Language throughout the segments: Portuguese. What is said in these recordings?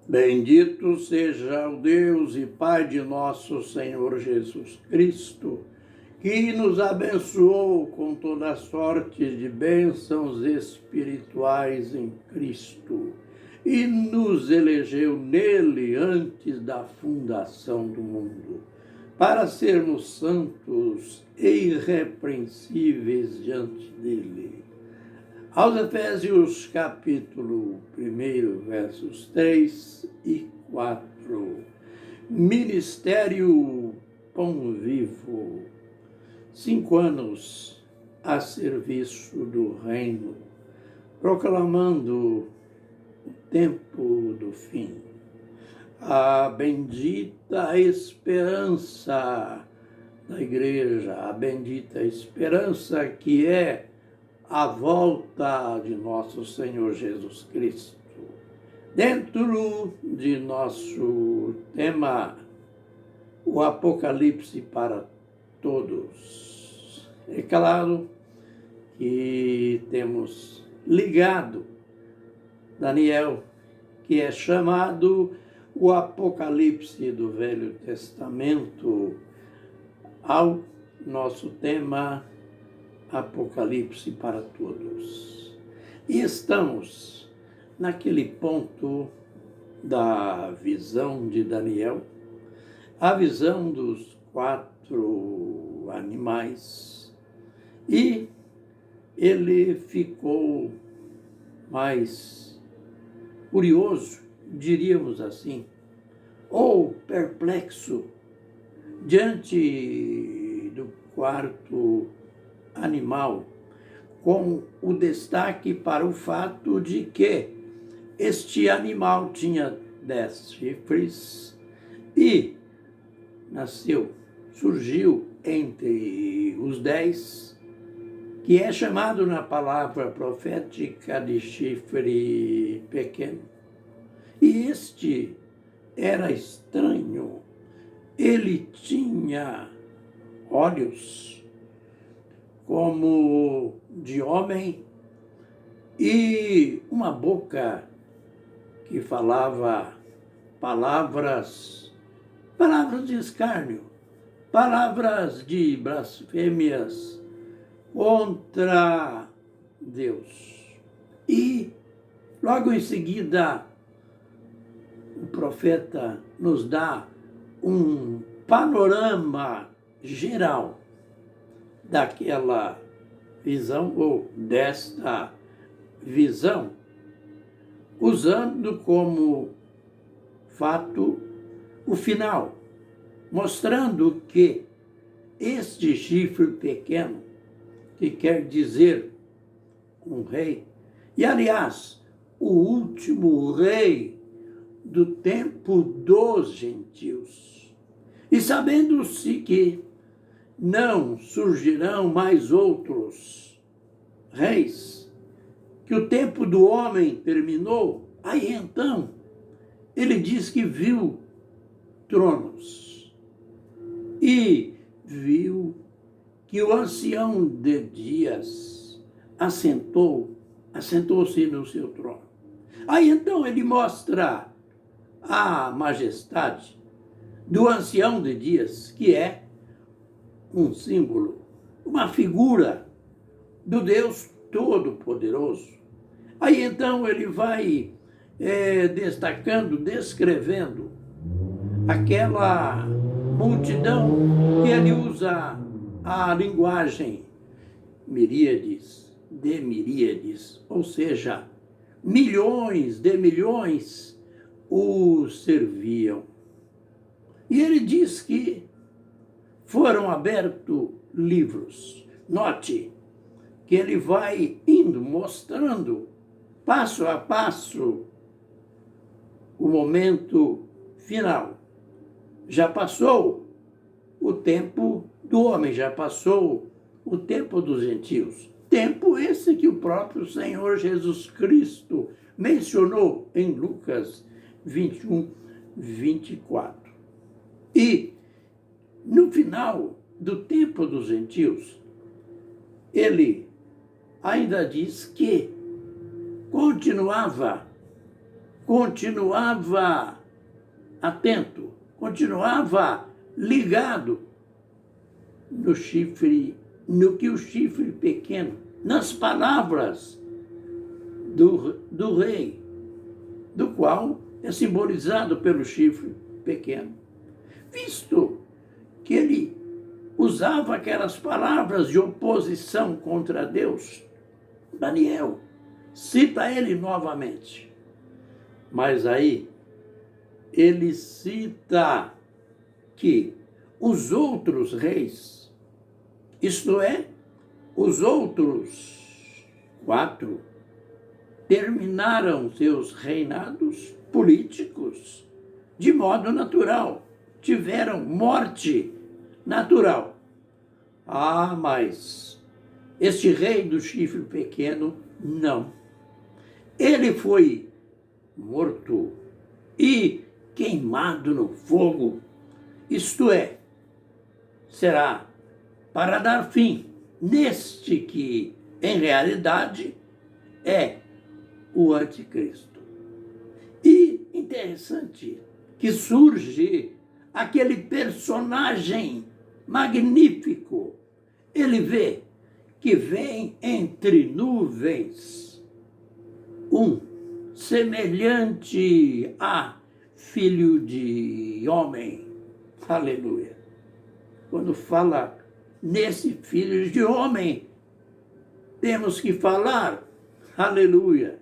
Bendito seja o Deus e Pai de nosso Senhor Jesus Cristo, que nos abençoou com toda sorte de bênçãos espirituais em Cristo e nos elegeu nele antes da fundação do mundo, para sermos santos e irrepreensíveis diante dele. Aos Efésios, capítulo 1, versos 3 e 4. Ministério Pão Vivo. 5 anos a serviço do reino, proclamando o tempo do fim. A bendita esperança da igreja, a bendita esperança que é a volta de nosso Senhor Jesus Cristo. Dentro de nosso tema, o Apocalipse para todos. É claro que temos ligado Daniel, que é chamado o Apocalipse do Velho Testamento, ao nosso tema Apocalipse para todos. E estamos naquele ponto da visão de Daniel, a visão dos 4 animais, e ele ficou mais curioso, diríamos assim, ou perplexo, diante do 4º animal, com o destaque para o fato de que este animal tinha 10 chifres e surgiu entre os 10, que é chamado na palavra profética de chifre pequeno. E este era estranho, ele tinha olhos como de homem e uma boca que falava palavras de escárnio, palavras de blasfêmias contra Deus. E logo em seguida o profeta nos dá um panorama geral daquela visão, ou desta visão, usando como fato o final, mostrando que este chifre pequeno, que quer dizer um rei, e aliás, o último rei do tempo dos gentios, e sabendo-se que não surgirão mais outros reis, que o tempo do homem terminou, aí então ele diz que viu tronos e viu que o ancião de dias assentou-se no seu trono. Aí então ele mostra a majestade do ancião de dias, que é um símbolo, uma figura do Deus Todo-Poderoso. Aí então ele vai destacando, descrevendo aquela multidão, que ele usa a linguagem de miríades, ou seja, milhões de milhões o serviam. E ele diz que foram abertos livros. Note que ele vai indo, mostrando, passo a passo, o momento final. Já passou o tempo do homem, já passou o tempo dos gentios. Tempo esse que o próprio Senhor Jesus Cristo mencionou em Lucas 21, 24. E no final do tempo dos gentios, ele ainda diz que continuava continuava atento, continuava ligado no chifre, no que o chifre pequeno, nas palavras do rei, do qual é simbolizado pelo chifre pequeno. Visto que ele usava aquelas palavras de oposição contra Deus, Daniel cita ele novamente. Mas aí ele cita que os outros reis, isto é, os outros 4, terminaram seus reinados políticos de modo natural, tiveram morte natural. Ah, mas este rei do chifre pequeno, não. Ele foi morto e queimado no fogo, isto é, será para dar fim neste que, em realidade, é o anticristo. E interessante que surge aquele personagem magnífico. Ele vê que vem entre nuvens um semelhante a filho de homem. Aleluia. Quando fala nesse filho de homem, temos que falar, aleluia,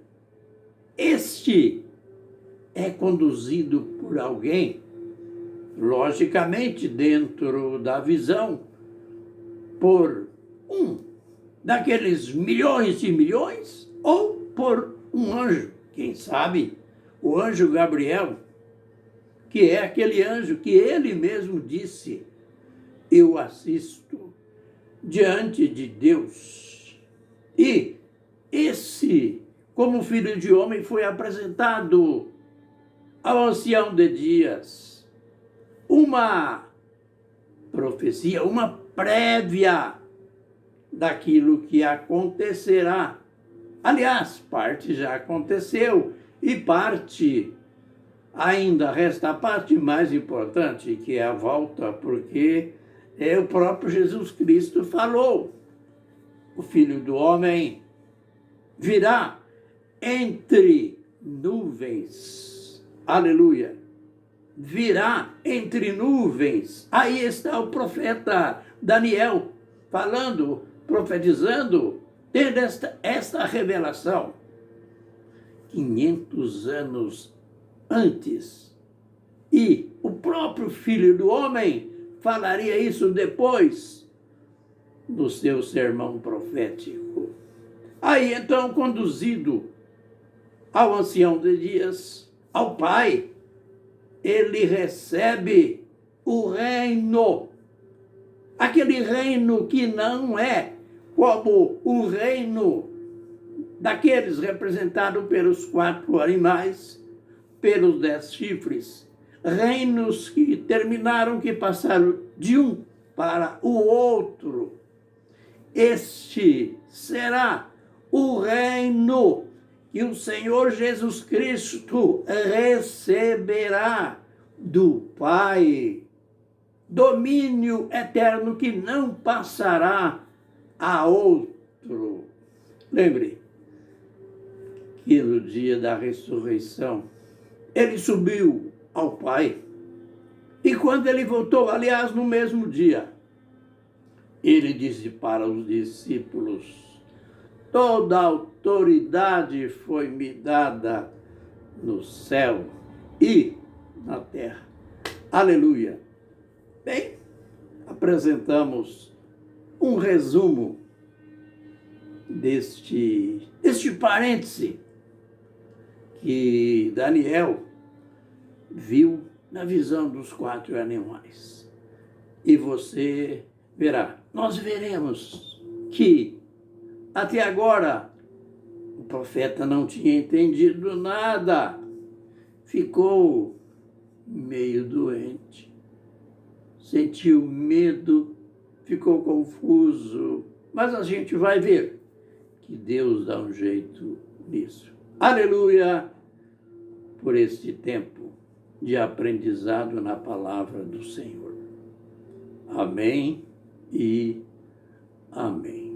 este é conduzido por alguém, logicamente dentro da visão, por um daqueles milhões de milhões, ou por um anjo, quem sabe, o anjo Gabriel, que é aquele anjo que ele mesmo disse: eu assisto diante de Deus. E esse, como filho de homem, foi apresentado ao ancião de dias uma profecia, uma prévia daquilo que acontecerá. Aliás, parte já aconteceu e parte ainda resta, a parte mais importante, que é a volta, porque o próprio Jesus Cristo falou: o Filho do Homem virá entre nuvens. Aleluia. Virá entre nuvens. Aí está o profeta Daniel falando, profetizando, tendo esta revelação. 500 anos antes. E o próprio Filho do Homem falaria isso depois do seu sermão profético. Aí então, conduzido ao ancião de dias, ao Pai, ele recebe o reino. Aquele reino que não é como o reino daqueles representados pelos 4 animais, pelos 10 chifres. Reinos que terminaram, que passaram de um para o outro. Este será o reino que o Senhor Jesus Cristo receberá do Pai. Domínio eterno que não passará a outro. Lembre que no dia da ressurreição, ele subiu ao Pai. E quando ele voltou, aliás, no mesmo dia, ele disse para os discípulos: toda a autoridade foi me dada no céu e na terra. Aleluia. Bem, apresentamos um resumo deste parêntese que Daniel viu na visão dos 4 animais. E você verá, nós veremos que até agora o profeta não tinha entendido nada, ficou meio doente, sentiu medo, ficou confuso, mas a gente vai ver que Deus dá um jeito nisso. Aleluia! por este tempo de aprendizado na palavra do Senhor. Amém e amém.